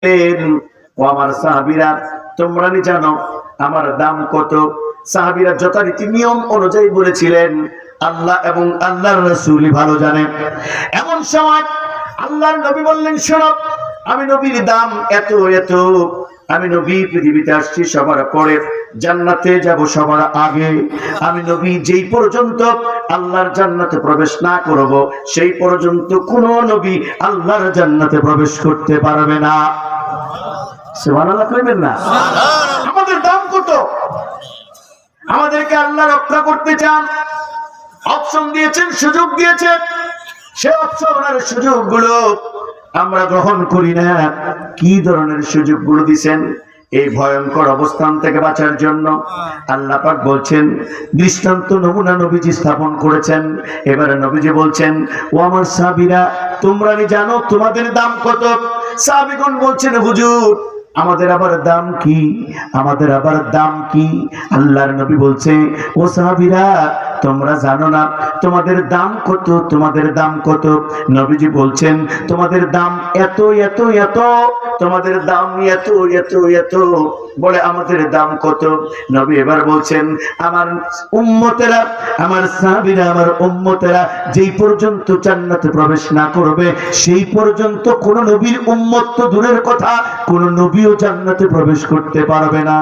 ও আমার সাহাবীরা, তোমরা কি জানো আমার দাম কত? সাহাবীরা যথারীতি নিয়ম অনুযায়ী বলেছিলেন, আল্লাহ এবং আল্লাহর রাসূলই ভালো জানেন। এমন সময় আল্লাহর নবী বললেন, শোনো, আমি নবীর দাম এত এত। আমি নবী পৃথিবীতে আসছি সবার পরে, জান্নাতে যাব সবার আগে। আমি নবী যেই পর্যন্ত আল্লাহর জান্নাতে প্রবেশ না করব, সেই পর্যন্ত কোন নবী আল্লাহর জান্নাতে প্রবেশ করতে পারবে না। সুবহানাল্লাহ কইবেন না? আমাদের দাম কত? আমাদেরকে আল্লাহ রক্ষা করতে চান, অপশন দিয়েছেন, সুযোগ দিয়েছেন। সে অপশন আর সুযোগগুলো আমরা গ্রহণ করি না। কি ধরনের সুযোগগুলো দিয়েছেন? এই ভয়ঙ্কর অবস্থান থেকে বাঁচার জন্য আল্লাহ পাক বলছেন, দৃষ্টান্ত নমুনা নবীজি স্থাপন করেছেন। এবারে নবীজি বলছেন, ও আমার সাহাবীরা, তোমরা কি জানো তোমাদের দাম কত? সাহাবীগণ বলছেন, হুজুর আমাদের আবার দাম কি? আমাদের আবার দাম কি? আল্লাহর নবী বলছে, ও সাহাবীরা, তোমরা জানো না তোমাদের দাম কত? তোমাদের দাম কত? নবীজি বলছেন, তোমাদের দাম এত এত এত। তোমাদের দাম এত এত এত। বলে, আমাদের দাম কত? নবী এবার বলছেন, আমার উম্মতেরা, আমার সাহাবীরা, আমার উম্মতেরা যেই পর্যন্ত জান্নাতে প্রবেশ না করবে, সেই পর্যন্ত কোন নবীর উম্মত তো দূরের কথা, কোন নবীও জান্নাতে প্রবেশ করতে পারবে না।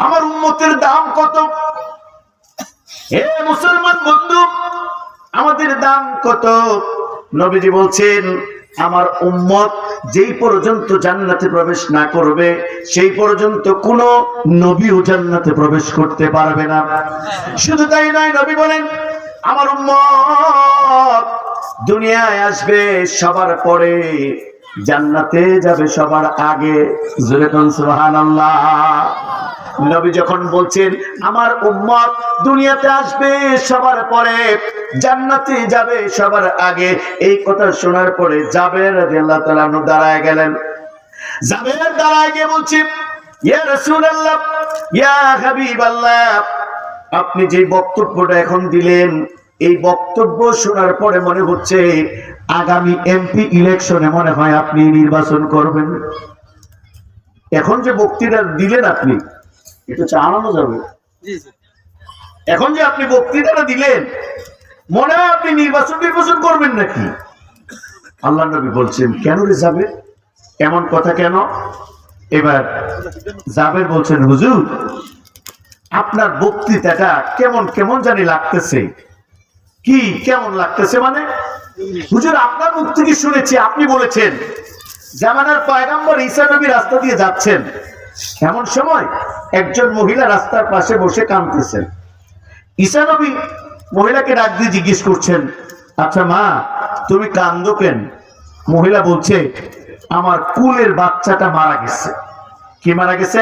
আমার উম্মতের দাম কত? হে মুসলমান বন্ধু, আমাদের দাম কত? নবীজি বলছেন, আমার উম্মত যেই পর্যন্ত জান্নাতে প্রবেশ না করবে, সেই পর্যন্ত কোন নবীও জান্নাতে প্রবেশ করতে পারবে না। শুধু তাই নয়, নবী বলেন, আমার উম্মত দুনিয়ায় আসবে সবার পরে, জান্নাতে যাবে সবার আগে। জোরে কোন সুবহানাল্লাহ। নবী যখন বলছেন আমার উম্মত দুনিয়াতে আসবে সবার পরে, জান্নাতে যাবে সবার আগে, এই কথা শোনার পরে জাবের রাদিয়াল্লাহু তাআলা আনহু দাঁড়ায় গেলেন। জাবের দাঁড়ায় গিয়ে বলছে, ইয়া রাসূলুল্লাহ, ইয়া হাবিবাল্লাহ, আপনি যে বক্তব্যটা এখন দিলেন, এই বক্তব্য শোনার পরে মনে হচ্ছে আগামী এমপি ইলেকশনে মনে হয় আপনি নির্বাচন করবেন। এখন যে বক্তৃতা দিলেন আপনি, এটা চালানো যাবে। এখন যে আপনি বক্তৃতাটা দিলেন, মনে হয় আপনি নির্বাচন করবেন নাকি? আল্লাহ নবী বলছেন, কেন রে যাবে, এমন কথা কেন? এবার জাবের বলছেন, হুজুর আপনার বক্তৃতাটা কেমন কেমন জানি লাগতেছে। কি কেমন লাগতেছে মানে? হুজুর আপনার মুখ থেকে শুনেছি আপনি বলেছেন জামানার পয়গম্বর ঈসা নবী রাস্তা দিয়ে যাচ্ছেন, এমন সময় একজন মহিলা রাস্তার পাশে বসে কাঁদতেছেন। ঈসা নবী মহিলাকে ডাক দিয়ে জিজ্ঞেস করছেন, আচ্ছা মা, তুমি কাঁদো কেন? মহিলা বলছে, আমার কুলের বাচ্চাটা মারা গেছে। কি মারা গেছে?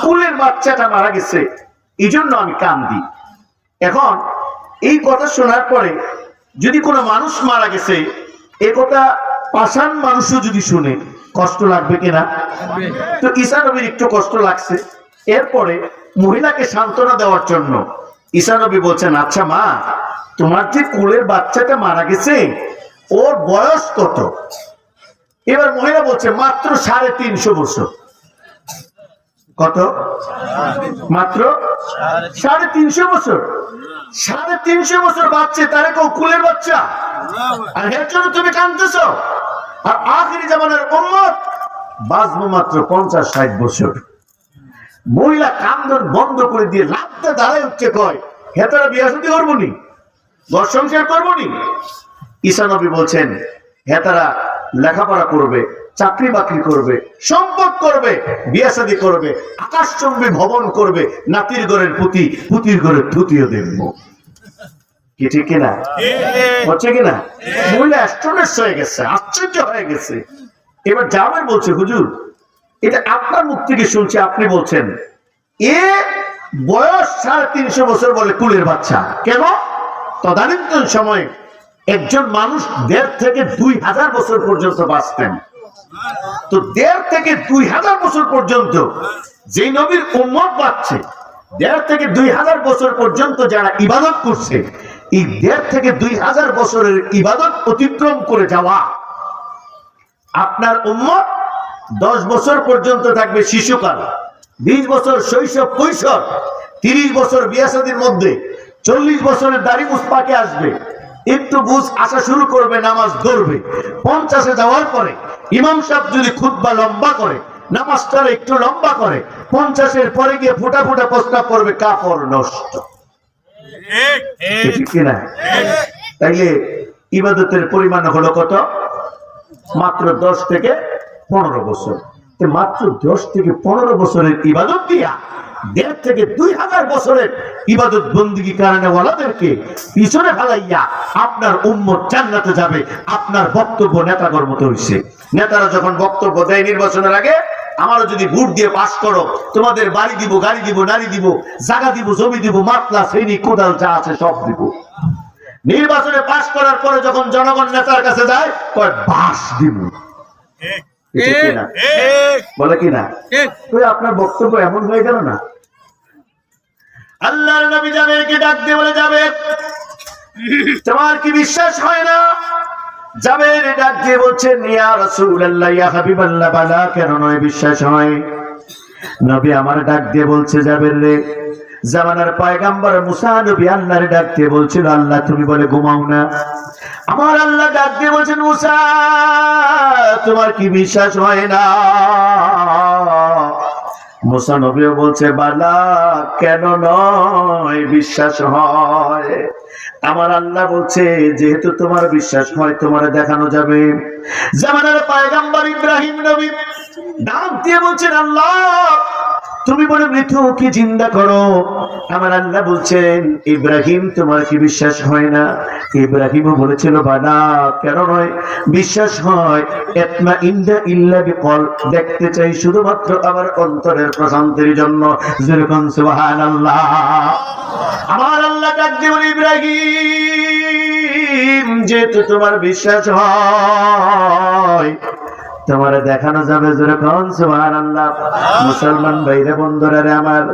কুলের বাচ্চাটা মারা গেছে, এই জন্য আমি কাঁদি। এখন এই কথা শোনার পরে যদি কোনো মানুষ মারা গেছে, এ কথা পাষাণ মানুষও যদি শুনে, কষ্ট লাগবে কিনা? তো ঈসা নবীর একটু কষ্ট লাগছে। এরপরে মহিলাকে সান্ত্বনা দেওয়ার জন্য ঈসা নবী বলছেন, আচ্ছা মা, তোমার যে কুলের বাচ্চাটা মারা গেছে, ওর বয়স কত? এবার মহিলা বলছে, মাত্র 350 বছর। কত? মাত্র 350 বছর। 350 বছর বাচ্চা, তারে কেউ কুলের বাচ্চা? আর এর জন্য তুমি কাঁদতেছো? আর আখিরি জামানার উম্মত বাঁচবো মাত্র 50-60 বছর। মহিলা কান্দন বন্ধ করে দিয়ে লাফতে দাঁড়ায় উঠছে, কয়, হেতারা বিয়ে শাদী করবো নি, ঘর সংসার করবো নি? ঈসা নবী বলছেন, হেতারা লেখাপড়া করবে, চাকরি বাকরি করবে, সম্পদ করবে, বিয়ে শাদী করবে, আকাশচুম্বী ভবন করবে, নাতির ঘরের পুতি, পুতির ঘরের থুতিও দেখবো। কি ঠিক কিনা? হচ্ছে কিনা? মহিলা অ্যাস্ট্রোনট হয়ে গেছে, আশ্চর্য হয়ে গেছে। এবার জাবের বলছে, হুজুর এটা আপনার মুখ থেকে শুনছি, আপনি বলছেন এ বয়স 350 বছর, বলে কুলের বাচ্চা কেন? তদানীন্তন সময়ে একজন মানুষ 1.5 থেকে 2000 বছর পর্যন্ত বাঁচতেন। তো 1.5 থেকে 2000 বছর পর্যন্ত যে নবীর উম্মত বাঁচছে, 1.5 থেকে 2000 বছর পর্যন্ত যারা ইবাদত করছে, এই 1.5 থেকে 2000 বছরের ইবাদত অতিক্রম করে যাওয়া আপনার উম্মত 10 বছর পর্যন্ত থাকবে শিশুকাল, 20 বছর শৈশব কৈশোর, 30 বছর বিয়ে শাদীর মধ্যে, 40 বছরের দাড়ি মুছ পাকে আসবে, একটু বুঝ আসা শুরু করবে, নামাজ ধরবে। 50-এ যাওয়ার পরে ইমাম সাহেব যদি খুতবা লম্বা করে, নামাজটা একটু লম্বা করে, 50-এর পরে গিয়ে ফোটা ফোটা প্রস্তাব করবে, কাফর নষ্ট। ঠিক কিনা? তাইলে ইবাদতের পরিমাণ হলো কত? মাত্র 10 থেকে 15 বছর। মাত্র 10 থেকে 15 বছরের ইবাদত দিয়া 1.5 থেকে 2000 বছরের ইবাদত বন্দিগি কারণে ওয়ালাদেরকে পিছনে ফেলাইয়া আপনার উম্মত জান্নাতে যাবে। আপনার বক্তব্য নেতাগর মতো হইছে। নেতারা যখন বক্তব্য দেয় নির্বাচনের আগে, আমারও যদি ভোট দিয়ে পাস করো, তোমাদের বাড়ি দিব, গাড়ি দিব, নারী দিব, জায়গা দিব, জমি দিব, মাতলা শ্রেণী কোদাল যা আছে সব দিব। নির্বাচনে পাস করার পরে যখন জনগণ নেতার কাছে যায়, কয় বাস দিব। বলে কিনা? আপনার বক্তব্য এমন হয়ে গেল না? আল্লাহর নবী জাবেরকে ডাক দিয়ে বলে, যাবে তোমার কি বিশ্বাস হয় না? জাবের ডাক দিয়ে বলছেন, ইয়া রাসূলুল্লাহ, ইয়া হাবিবাল্লাহ, বালা, কেন নয় বিশ্বাস হয়? নবী আমার ডাক দিয়ে বলছে, জাবের রে, জামানার পয়গাম্বর মুসা নবী আল্লাহর ডাক দিয়ে বলছিল, আল্লাহ তুমি বলে ঘুমাও না। আমার আল্লাহ ডাক দিয়ে বলছেন, মুসা তোমার কি বিশ্বাস হয় না? মুসা নবীও বলছে, বালা, কেন নয় বিশ্বাস হয়। আমার আল্লাহ বলছে, যেহেতু তোমার বিশ্বাস হয়, তোমার দেখানো যাবে। জামানার পয়গাম্বর ইব্রাহিম নবী ডাক দিয়ে বলছেন, আল্লাহ তুমি বলে মৃত্যুকে জিন্দা করো। আমার আল্লাহ বলছেন, ইব্রাহিম তোমার কি বিশ্বাস হয় না? ইব্রাহিমও বলেছিল, বানা, কেন নয় বিশ্বাস হয়। ইতমা ইন্দা ইল্লা বিকল, দেখতে চাই শুধুমাত্র আমার অন্তরের প্রশান্তির জন্য। যেরকম সুবহানাল্লাহ। আমার আল্লাহ ডাক দিয়ে বলে, ইব্রাহিম যেহেতু তোমার বিশ্বাস হয়, তোমার দেখানো যাবে। যেরকম সুবহানাল্লাহ। মুসলমান ভাইরা বন্ধুরা রে আমার,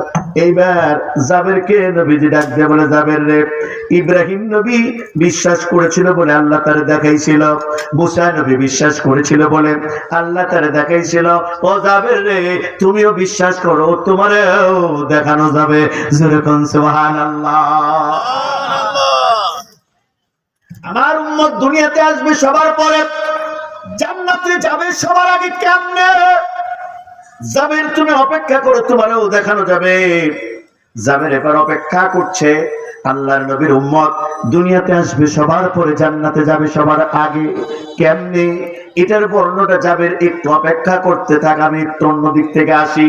এইবার জাবেরকে নবীজি ডাক দিয়ে বলে, জাবের রে, ইব্রাহিম নবী বিশ্বাস করেছিল বলে আল্লাহ তারে দেখাইছিল, মুসা নবী বিশ্বাস করেছিল বলে আল্লাহ তারে দেখাইছিল। ও জাবের রে, তুমিও বিশ্বাস করো, তোমারও দেখানো যাবে। যেরকম সুবহানাল্লাহ। আমার উম্মত দুনিয়াতে আসবে সবার পরে, জান্নাতে যাবে সবার আগে। কেমনে? জাবের তুমি অপেক্ষা করো, তোমারও দেখানো যাবে। জাবের এবার অপেক্ষা করছে। আল্লাহর নবীর উম্মত দুনিয়াতে আসবে সবার পরে, জান্নাতে যাবে সবার আগে। কেমনে? এটার বর্ণনা জাবের একটু অপেক্ষা করতে থাক, আমি একটু অন্য দিক থেকে আসি।